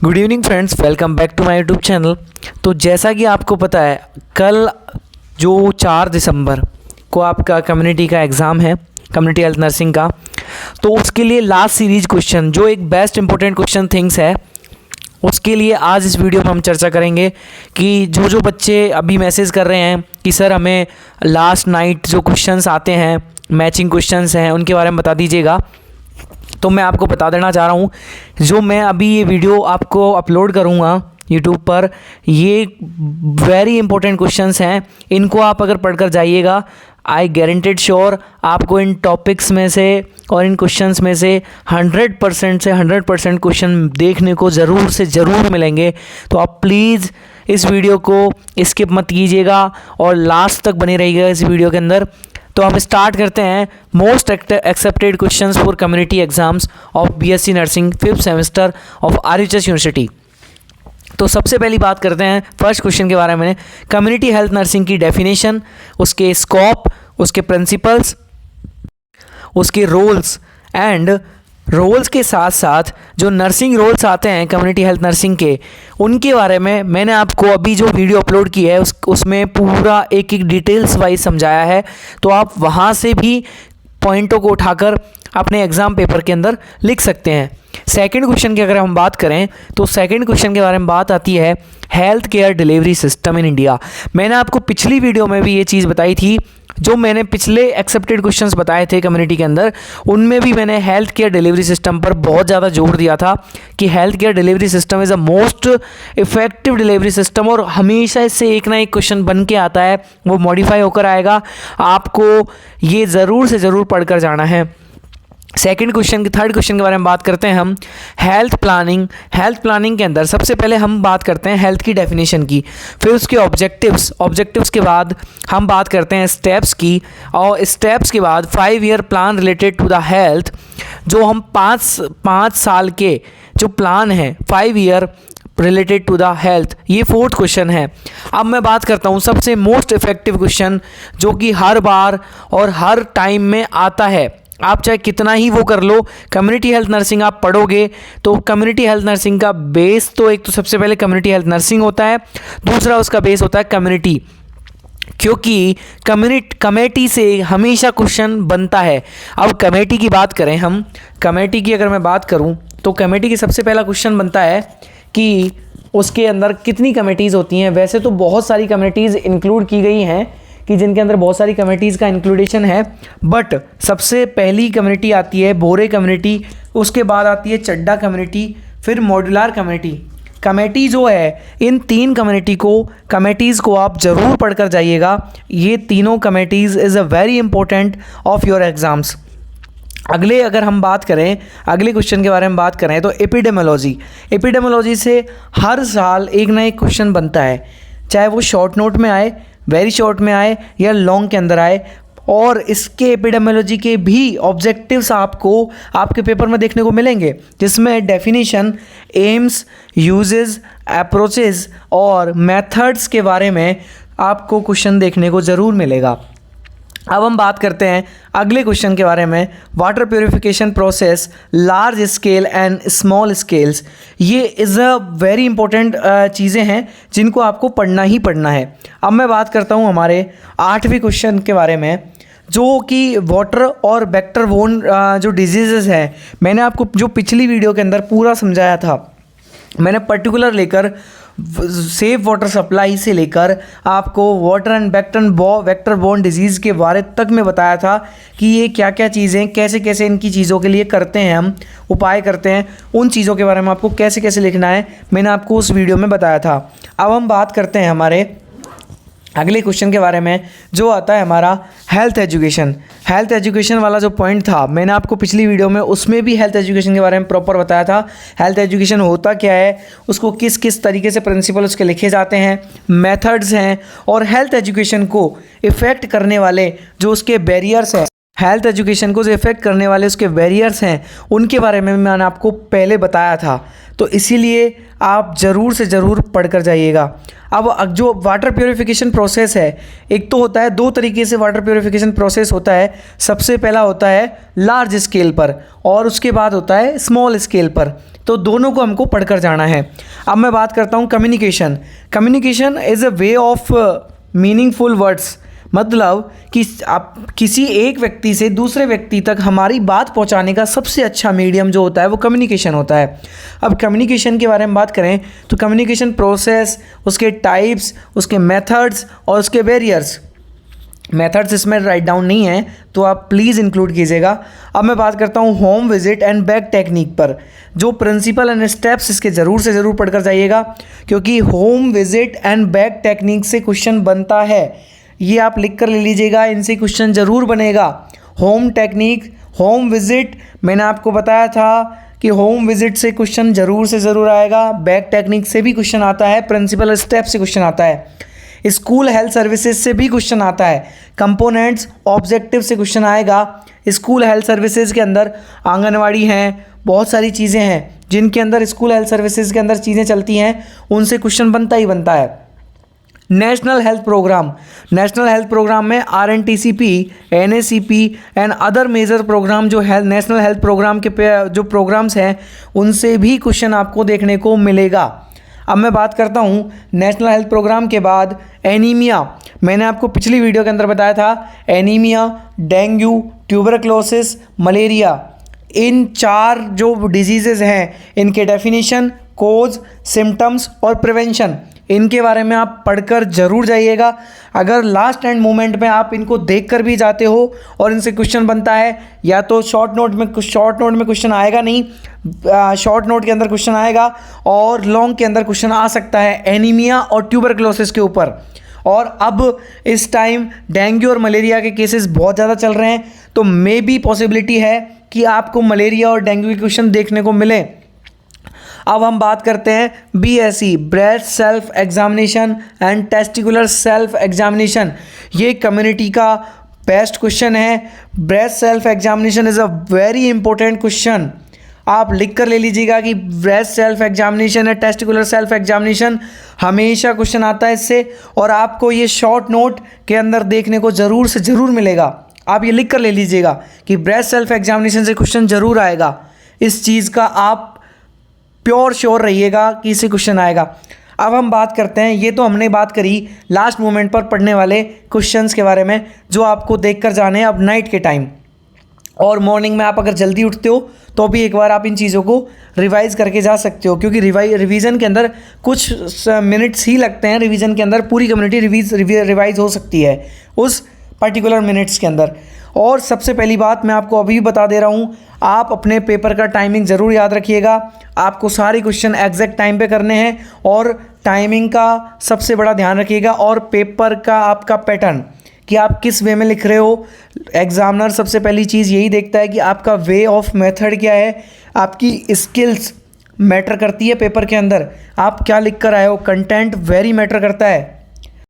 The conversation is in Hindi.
Good evening friends, welcome back to my YouTube channel. तो जैसा कि आपको पता है, कल जो 4 दिसंबर को आपका कम्युनिटी का एग्ज़ाम है, कम्युनिटी हेल्थ नर्सिंग का। तो उसके लिए लास्ट सीरीज क्वेश्चन जो एक बेस्ट इंपॉर्टेंट क्वेश्चन थिंग्स है, उसके लिए आज इस वीडियो में हम चर्चा करेंगे कि जो बच्चे अभी मैसेज कर रहे हैं कि सर हमें लास्ट नाइट जो क्वेश्चंस आते हैं, मैचिंग क्वेश्चंस हैं, उनके बारे में बता दीजिएगा। तो मैं आपको बता देना चाह रहा हूँ, जो मैं अभी ये वीडियो आपको अपलोड करूँगा यूट्यूब पर, ये वेरी इंपॉर्टेंट क्वेश्चंस हैं। इनको आप अगर पढ़कर जाइएगा, आई गारंटेड श्योर आपको इन टॉपिक्स में से और इन क्वेश्चंस में से 100% से 100% क्वेश्चन देखने को ज़रूर से ज़रूर मिलेंगे। तो आप प्लीज़ इस वीडियो को स्किप मत कीजिएगा और लास्ट तक बने रहिएगा इस वीडियो के अंदर। तो हम स्टार्ट करते हैं most accepted questions for community exams of BSc nursing 5th semester of RHS university. तो सबसे पहली बात करते हैं फर्स्ट क्वेश्चन के बारे में। कम्युनिटी हेल्थ नर्सिंग की डेफिनेशन, उसके स्कोप, उसके प्रिंसिपल्स, उसके रोल्स एंड रोल्स के साथ साथ जो नर्सिंग रोल्स आते हैं कम्युनिटी हेल्थ नर्सिंग के, उनके बारे में मैंने आपको अभी जो वीडियो अपलोड की है उसमें पूरा एक एक डिटेल्स वाइज समझाया है। तो आप वहाँ से भी पॉइंटों को उठाकर अपने एग्ज़ाम पेपर के अंदर लिख सकते हैं। सेकंड क्वेश्चन की अगर हम बात करें तो सेकंड क्वेश्चन के बारे में बात आती है health care delivery system in India. मैंने आपको पिछली वीडियो में भी ये चीज़ बताई थी, जो मैंने पिछले एक्सेप्टेड क्वेश्चंस बताए थे कम्युनिटी के अंदर, उनमें भी मैंने हेल्थ केयर डिलीवरी सिस्टम पर बहुत ज़्यादा जोर दिया था कि health care delivery system is a most effective delivery system. और हमेशा इससे एक ना एक क्वेश्चन बन के आता है, वो मॉडिफाई होकर आएगा। आपको ये ज़रूर से ज़रूर पढ़कर जाना है। थर्ड क्वेश्चन के बारे में बात करते हैं हम हेल्थ प्लानिंग के अंदर सबसे पहले हम बात करते हैं हेल्थ की डेफिनेशन की, फिर उसके ऑब्जेक्टिव्स के बाद हम बात करते हैं स्टेप्स की, और स्टेप्स के बाद 5 year plan related to the health, जो हम 5 साल के जो प्लान है 5 year related to the health, ये 4th क्वेश्चन है। अब मैं बात करता हूँ सबसे मोस्ट इफेक्टिव क्वेश्चन, जो कि हर बार और हर टाइम में आता है। आप चाहे कितना ही वो कर लो, कम्युनिटी हेल्थ नर्सिंग आप पढ़ोगे तो कम्युनिटी हेल्थ नर्सिंग का बेस तो एक तो सबसे पहले कम्युनिटी हेल्थ नर्सिंग होता है, दूसरा उसका बेस होता है कम्युनिटी, क्योंकि कमेटी से हमेशा क्वेश्चन बनता है। अब कमेटी की बात करें हम, कमेटी की अगर मैं बात करूं तो कमेटी की सबसे पहला क्वेश्चन बनता है कि उसके अंदर कितनी कमेटीज़ होती हैं। वैसे तो बहुत सारी कमेटीज़ इंक्लूड की गई हैं कि जिनके अंदर बहुत सारी कमेटीज़ का इंक्लूडेशन है, बट सबसे पहली कम्युनिटी आती है बोरे कम्युनिटी, उसके बाद आती है चड्डा कम्युनिटी, फिर मॉड्यूलर कमेटी जो है। इन 3 कमेटीज़ को आप ज़रूर पढ़कर जाइएगा। ये तीनों committees is a very important of your exams. अगर हम बात करें अगले क्वेश्चन के बारे में बात करें तो एपिडेमोलॉजी से हर साल एक ना एक क्वेश्चन बनता है, चाहे वो शॉर्ट नोट में आए, वेरी शॉर्ट में आए या लॉन्ग के अंदर आए। और इसके एपिडेमियोलॉजी के भी ऑब्जेक्टिव्स आपको आपके पेपर में देखने को मिलेंगे, जिसमें डेफिनेशन, एम्स, यूजेस, अप्रोचेस और मेथड्स के बारे में आपको क्वेश्चन देखने को ज़रूर मिलेगा। अब हम बात करते हैं अगले क्वेश्चन के बारे में, water purification process, large scale and small scales. ये इज़ अ वेरी इंपॉर्टेंट चीज़ें हैं जिनको आपको पढ़ना ही पढ़ना है। अब मैं बात करता हूँ हमारे 8वें क्वेश्चन के बारे में, जो कि वाटर और वेक्टर बोर्न जो डिजीज़ हैं। मैंने आपको जो पिछली वीडियो के अंदर पूरा समझाया था, मैंने पर्टिकुलर लेकर सेफ वाटर सप्लाई से लेकर आपको water and vector borne disease के बारे तक में बताया था कि ये क्या क्या चीज़ें, कैसे कैसे इनकी चीज़ों के लिए करते हैं, हम उपाय करते हैं, उन चीज़ों के बारे में आपको कैसे कैसे लिखना है, मैंने आपको उस वीडियो में बताया था। अब हम बात करते हैं हमारे अगले क्वेश्चन के बारे में, जो आता है हमारा हेल्थ एजुकेशन वाला जो पॉइंट था, मैंने आपको पिछली वीडियो में उसमें भी हेल्थ एजुकेशन के बारे में प्रॉपर बताया था। हेल्थ एजुकेशन होता क्या है, उसको किस किस तरीके से प्रिंसिपल उसके लिखे जाते हैं, मेथड्स हैं, और हेल्थ एजुकेशन को इफ़ेक्ट करने वाले जो उसके बैरियर्स हैं, हेल्थ एजुकेशन को जो इफ़ेक्ट करने वाले उसके बैरियर्स हैं, उनके बारे में मैंने आपको पहले बताया था। तो इसीलिए आप ज़रूर से ज़रूर पढ़ कर जाइएगा। अब जो वाटर प्योरीफिकेशन प्रोसेस है, एक तो होता है, दो तरीके से वाटर प्योरीफिकेशन प्रोसेस होता है। सबसे पहला होता है लार्ज स्केल पर और उसके बाद होता है स्मॉल स्केल पर। तो दोनों को हमको पढ़कर जाना है। अब मैं बात करता हूँ communication. Communication is a way of meaningful words, मतलब कि आप किसी एक व्यक्ति से दूसरे व्यक्ति तक हमारी बात पहुंचाने का सबसे अच्छा मीडियम जो होता है वो कम्युनिकेशन होता है। अब कम्युनिकेशन के बारे में बात करें तो कम्युनिकेशन प्रोसेस, उसके टाइप्स, उसके मेथड्स और उसके बैरियर्स। मेथड्स इसमें राइट डाउन नहीं है तो आप प्लीज़ इंक्लूड कीजिएगा। अब मैं बात करता हूँ home visit and back technique पर। जो प्रिंसिपल एंड स्टेप्स इसके ज़रूर से ज़रूर पढ़कर जाइएगा, क्योंकि home visit and back technique से क्वेश्चन बनता है। ये आप लिख कर ले लीजिएगा, इनसे क्वेश्चन ज़रूर बनेगा। होम टेक्निक, होम विजिट, मैंने आपको बताया था कि होम विजिट से क्वेश्चन ज़रूर से ज़रूर आएगा। बैक टेक्निक से भी क्वेश्चन आता है, प्रिंसिपल स्टेप से क्वेश्चन आता है, स्कूल हेल्थ सर्विसेज से भी क्वेश्चन आता है, कंपोनेंट्स ऑब्जेक्टिव से क्वेश्चन आएगा। स्कूल हेल्थ सर्विसेज के अंदर आंगनवाड़ी हैं, बहुत सारी चीज़ें हैं जिनके अंदर स्कूल हेल्थ सर्विसेज के अंदर चीज़ें चलती हैं, उनसे क्वेश्चन बनता ही बनता है। National health programme, national health programme में RNTCP, NACP and other major programme जो है नेशनल हेल्थ प्रोग्राम के जो प्रोग्राम्स हैं उनसे भी क्वेश्चन आपको देखने को मिलेगा। अब मैं बात करता हूँ नेशनल हेल्थ प्रोग्राम के बाद एनीमिया। मैंने आपको पिछली वीडियो के अंदर बताया था एनीमिया, डेंगू, ट्यूबरक्लोसिस, मलेरिया, इन 4 जो डिजीज़ेज़ हैं इनके डेफिनेशन, कोज, सिम्टम्स और प्रिवेंशन, इनके बारे में आप पढ़कर ज़रूर जाइएगा। अगर लास्ट एंड मोमेंट में आप इनको देखकर भी जाते हो और इनसे क्वेश्चन बनता है, या तो शॉर्ट नोट में क्वेश्चन आएगा नहीं, शॉर्ट नोट के अंदर क्वेश्चन आएगा और लॉन्ग के अंदर क्वेश्चन आ सकता है एनीमिया और ट्यूबरक्लोसिस के ऊपर। और अब इस टाइम डेंगू और मलेरिया के केसेस बहुत ज़्यादा चल रहे हैं, तो मे बी पॉसिबिलिटी है कि आपको मलेरिया और डेंगू के क्वेश्चन देखने को मिले। अब हम बात करते हैं BSE, breast self examination and testicular self examination. ये कम्युनिटी का बेस्ट क्वेश्चन है। Breast self examination is a very important question. आप लिख कर ले लीजिएगा कि ब्रेस्ट सेल्फ एग्जामिनेशन है, टेस्टिकुलर सेल्फ एग्जामिनेशन, हमेशा क्वेश्चन आता है इससे, और आपको ये शॉर्ट नोट के अंदर देखने को ज़रूर से ज़रूर मिलेगा। आप ये लिख कर ले लीजिएगा कि ब्रेस्ट सेल्फ एग्जामिनेशन से क्वेश्चन ज़रूर आएगा। इस चीज़ का आप प्योर श्योर रहिएगा कि इससे क्वेश्चन आएगा। अब हम बात करते हैं, ये तो हमने बात करी लास्ट मोमेंट पर पढ़ने वाले क्वेश्चंस के बारे में जो आपको देखकर जाने हैं अब नाइट के टाइम, और मॉर्निंग में आप अगर जल्दी उठते हो तो भी एक बार आप इन चीज़ों को रिवाइज़ करके जा सकते हो, क्योंकि रिवीजन के अंदर कुछ मिनट्स ही लगते हैं। रिवीजन के अंदर पूरी कम्युनिटी रिवाइज हो सकती है उस पर्टिकुलर मिनट्स के अंदर। और सबसे पहली बात मैं आपको अभी भी बता दे रहा हूँ, आप अपने पेपर का टाइमिंग ज़रूर याद रखिएगा। आपको सारे क्वेश्चन एग्जैक्ट टाइम पे करने हैं और टाइमिंग का सबसे बड़ा ध्यान रखिएगा, और पेपर का आपका पैटर्न कि आप किस वे में लिख रहे हो। एग्जामिनर सबसे पहली चीज़ यही देखता है कि आपका वे ऑफ मेथड क्या है, आपकी स्किल्स मैटर करती है पेपर के अंदर, आप क्या लिख कर आए हो, कंटेंट वेरी मैटर करता है।